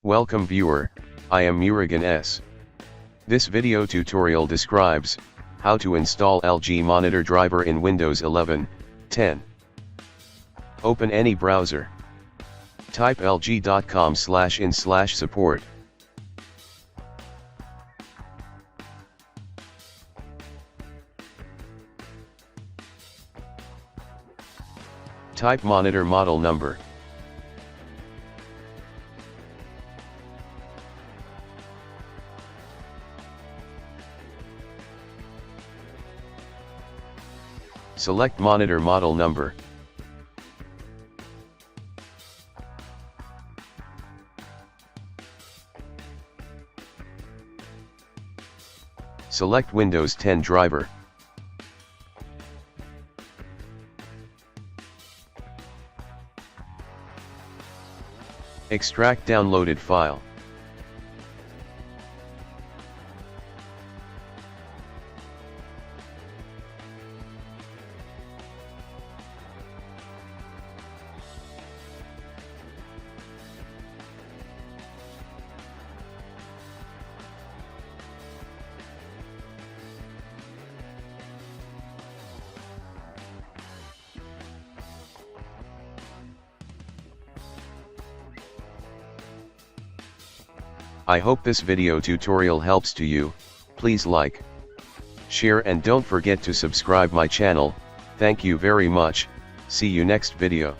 Welcome viewer, I am Murugan S. This video tutorial describes how to install LG Monitor driver in Windows 11, 10. Open any browser. Type lg.com/in/support. Type monitor model number. Select monitor model number. Select Windows 10 driver. Extract downloaded file. I hope this video tutorial helps to you. Please like, share and don't forget to subscribe my channel. Thank you very much. See you next video.